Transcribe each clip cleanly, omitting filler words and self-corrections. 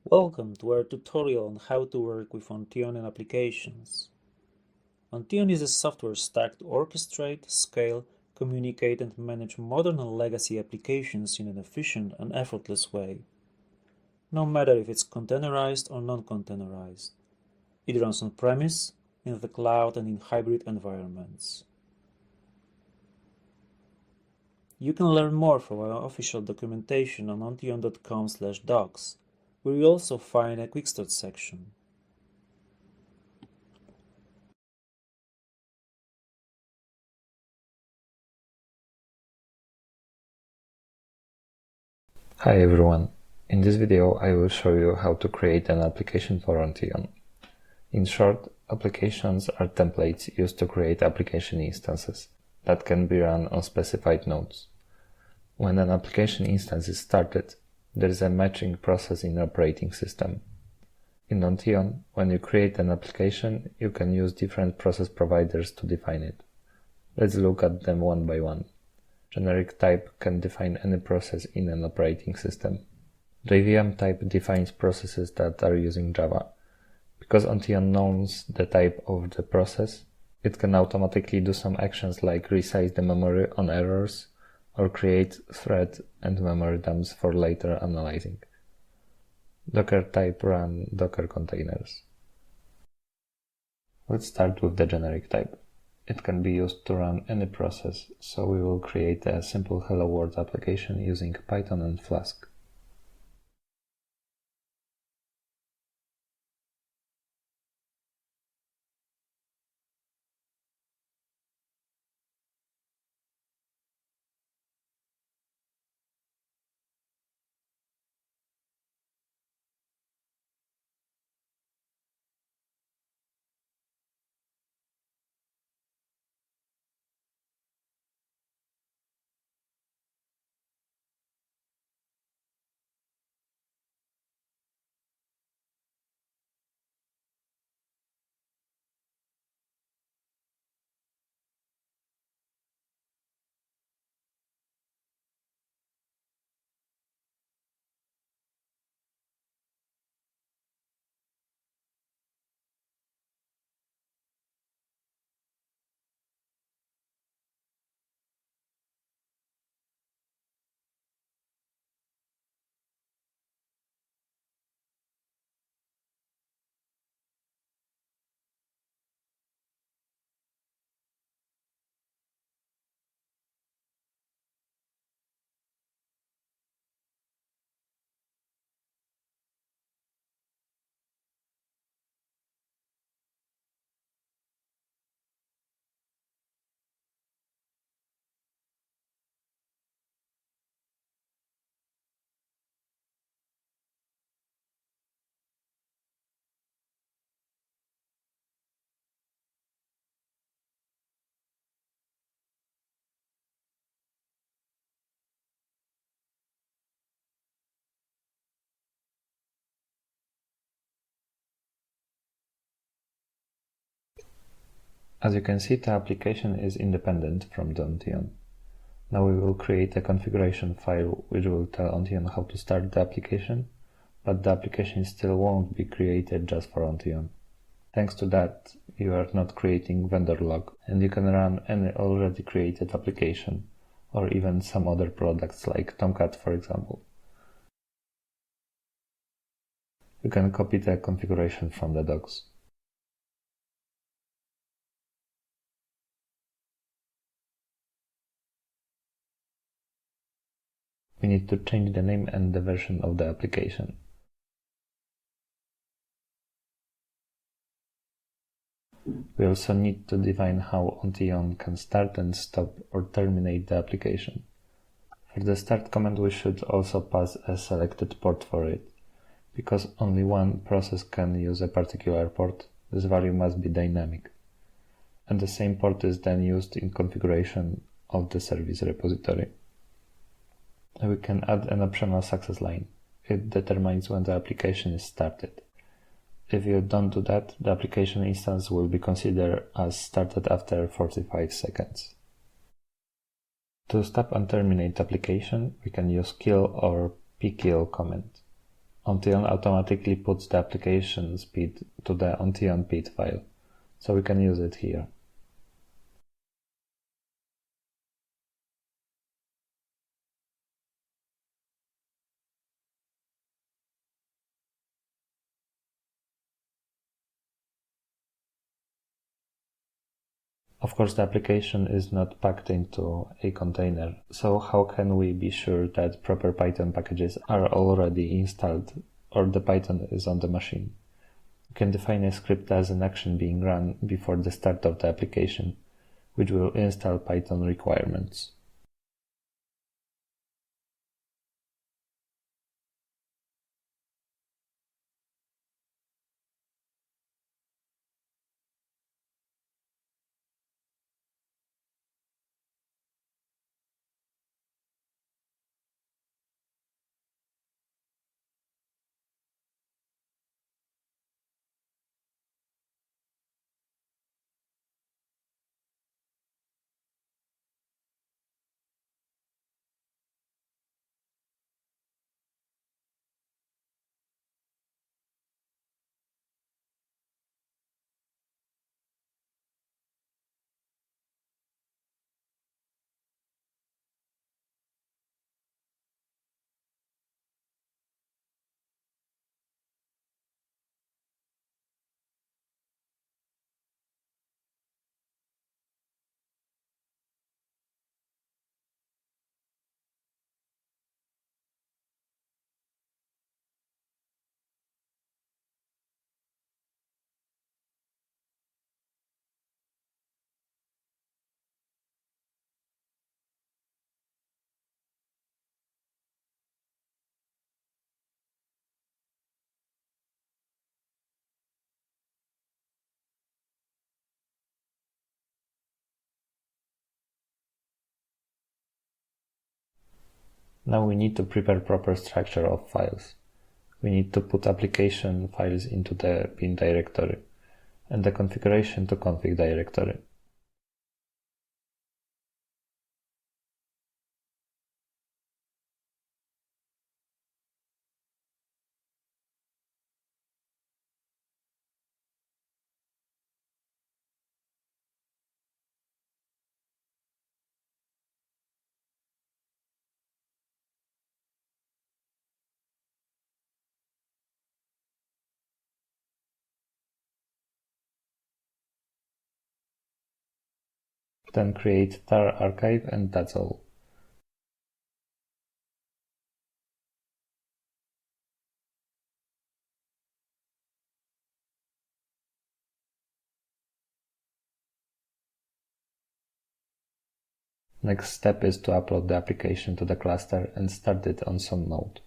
Welcome to our tutorial on how to work with Onteon and applications. Onteon is a software stack to orchestrate, scale, communicate and manage modern and legacy applications in an efficient and effortless way. No matter if it's containerized or non-containerized. It runs on-premise, in the cloud and in hybrid environments. You can learn more from our official documentation on onteon.com/docs, where you also find a quick start section. Hi everyone, in this video I will show you how to create an application for Onteon. In short, applications are templates used to create application instances that can be run on specified nodes. When an application instance is started, there is a matching process in the operating system. In Onteon, when you create an application, you can use different process providers to define it. Let's look at them one by one. Generic type can define any process in an operating system. JVM type defines processes that are using Java. Because Onteon knows the type of the process, it can automatically do some actions like resize the memory on errors or create thread and memory dumps for later analyzing. Docker type run Docker containers. Let's start with the generic type. It can be used to run any process, so we will create a simple Hello World application using Python and Flask. As you can see, the application is independent from the Onteon. Now we will create a configuration file which will tell Onteon how to start the application, but the application still won't be created just for Onteon. Thanks to that, you are not creating vendor log, and you can run any already created application, or even some other products like Tomcat, for example. You can copy the configuration from the docs. We need to change the name and the version of the application. We also need to define how Onteon can start and stop or terminate the application. For the start command, we should also pass a selected port for it. Because only one process can use a particular port, this value must be dynamic. And the same port is then used in configuration of the service repository. We can add an optional success line. It determines when the application is started. If you don't do that, the application instance will be considered as started after 45 seconds. To stop and terminate application, we can use kill or pkill command. Onteon automatically puts the application speed to the Onteon PID file, so we can use it here. Of course, the application is not packed into a container, so how can we be sure that proper Python packages are already installed or the Python is on the machine? We can define a script as an action being run before the start of the application, which will install Python requirements. Now we need to prepare proper structure of files. We need to put application files into the bin directory and the configuration to config directory. Then create tar archive and that's all. Next step is to upload the application to the cluster and start it on some node.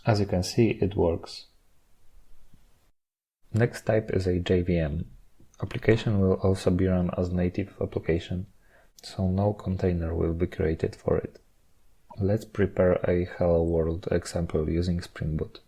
As you can see, it works. Next type is a JVM. Application will also be run as native application, so no container will be created for it. Let's prepare a Hello World example using Spring Boot.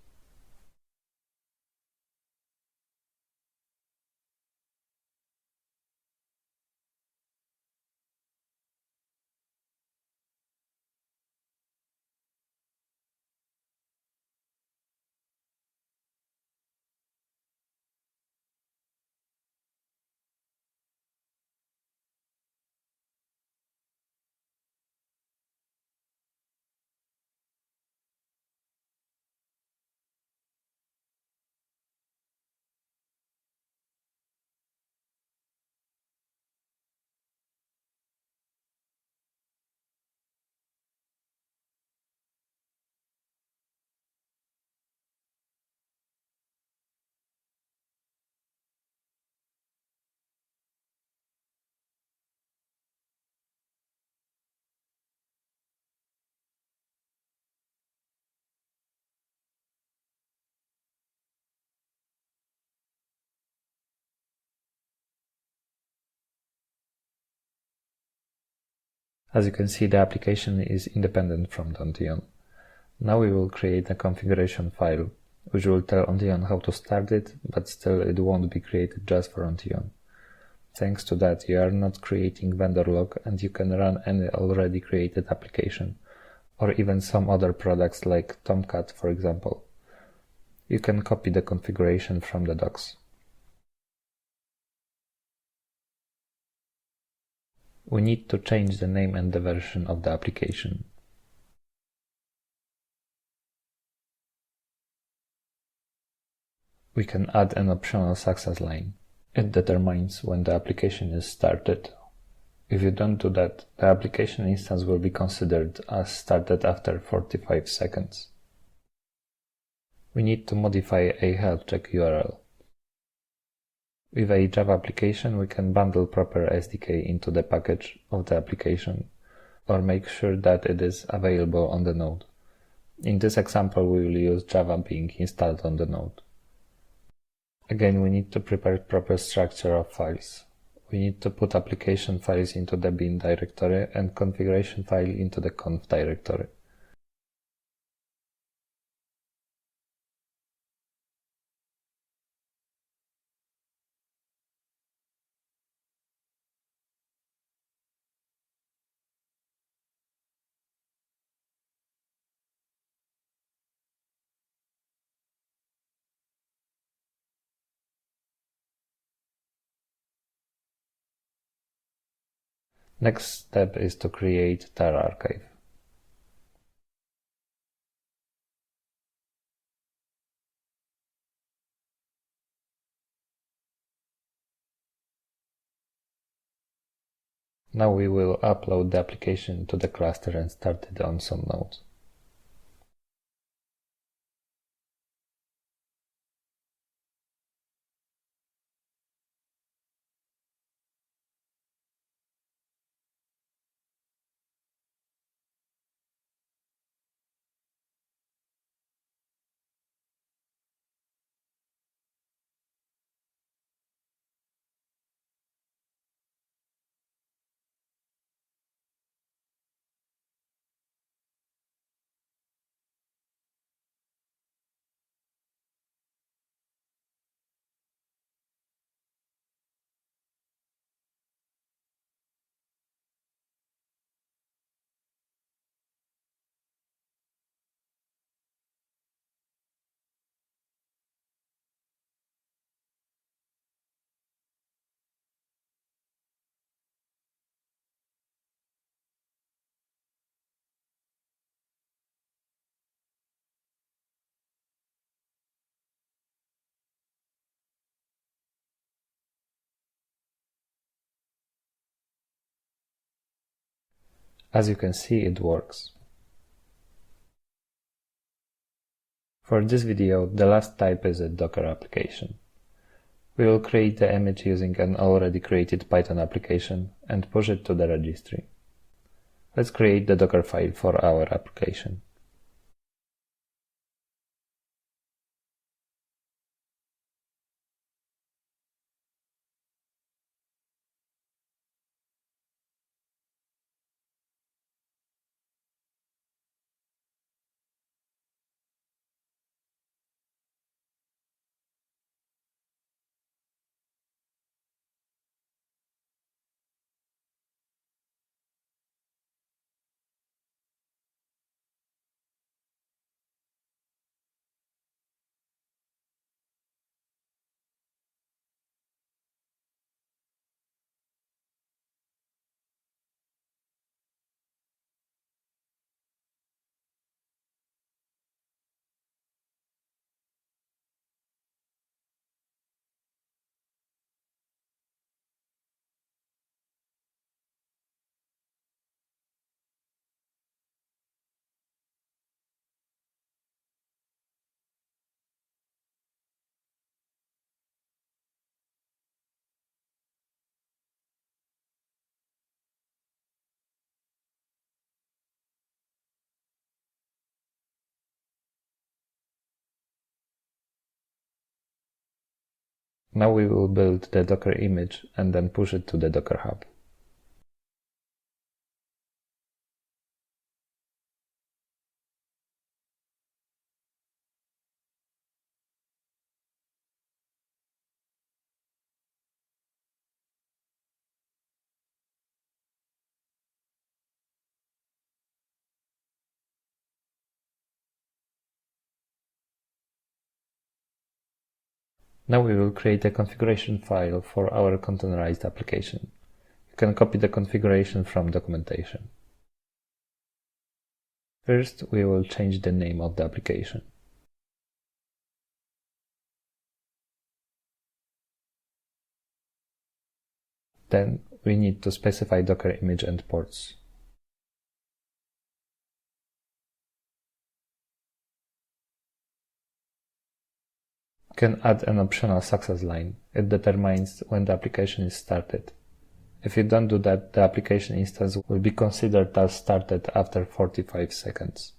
As you can see, the application is independent from the Onteon. Now we will create a configuration file, which will tell Onteon how to start it, but still it won't be created just for Onteon. Thanks to that, you are not creating vendor log and you can run any already created application, or even some other products like Tomcat, for example. You can copy the configuration from the docs. We need to change the name and the version of the application. We can add an optional success line. It determines when the application is started. If you don't do that, the application instance will be considered as started after 45 seconds. We need to modify a health check URL. With a Java application, we can bundle proper SDK into the package of the application, or make sure that it is available on the node. In this example, we will use Java being installed on the node. Again, we need to prepare proper structure of files. We need to put application files into the bin directory and configuration file into the conf directory. Next step is to create tar archive. Now we will upload the application to the cluster and start it on some nodes. As you can see, it works. For this video, the last type is a Docker application. We will create the image using an already created Python application and push it to the registry. Let's create the Docker file for our application. Now we will build the Docker image and then push it to the Docker Hub. Now we will create a configuration file for our containerized application. You can copy the configuration from documentation. First, we will change the name of the application. Then we need to specify Docker image and ports. You can add an optional success line. It determines when the application is started. If you don't do that, the application instance will be considered as started after 45 seconds.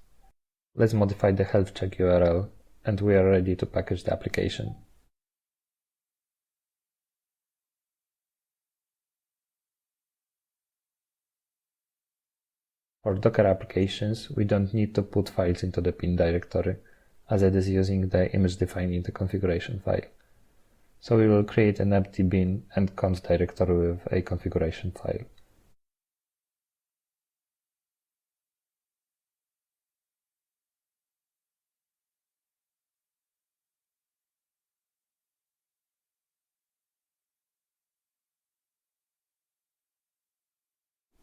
Let's modify the health check URL, and we are ready to package the application. For Docker applications, we don't need to put files into the bin directory, as it is using the image defined in the configuration file. So we will create an empty bin and const directory with a configuration file.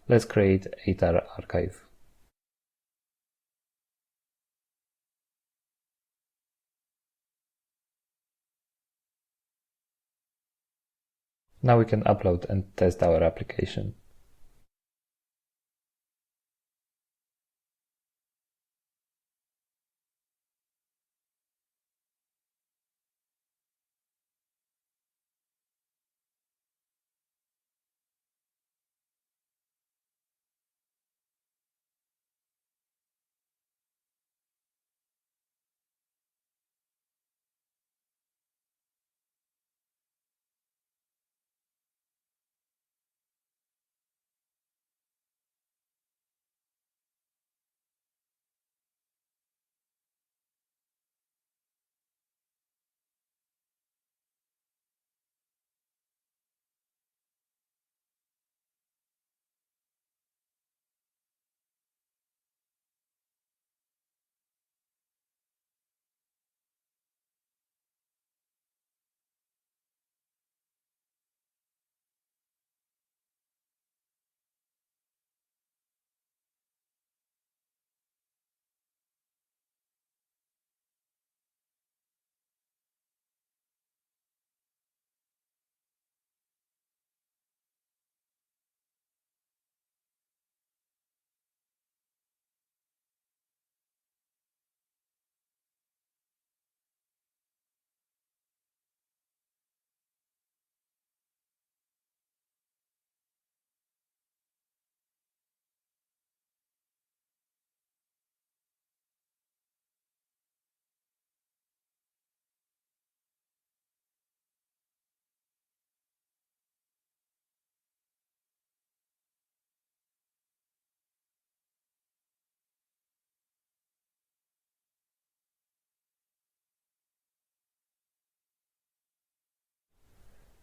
Let's create a tar archive. Now we can upload and test our application.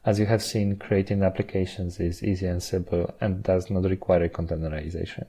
As you have seen, creating applications is easy and simple and does not require containerization.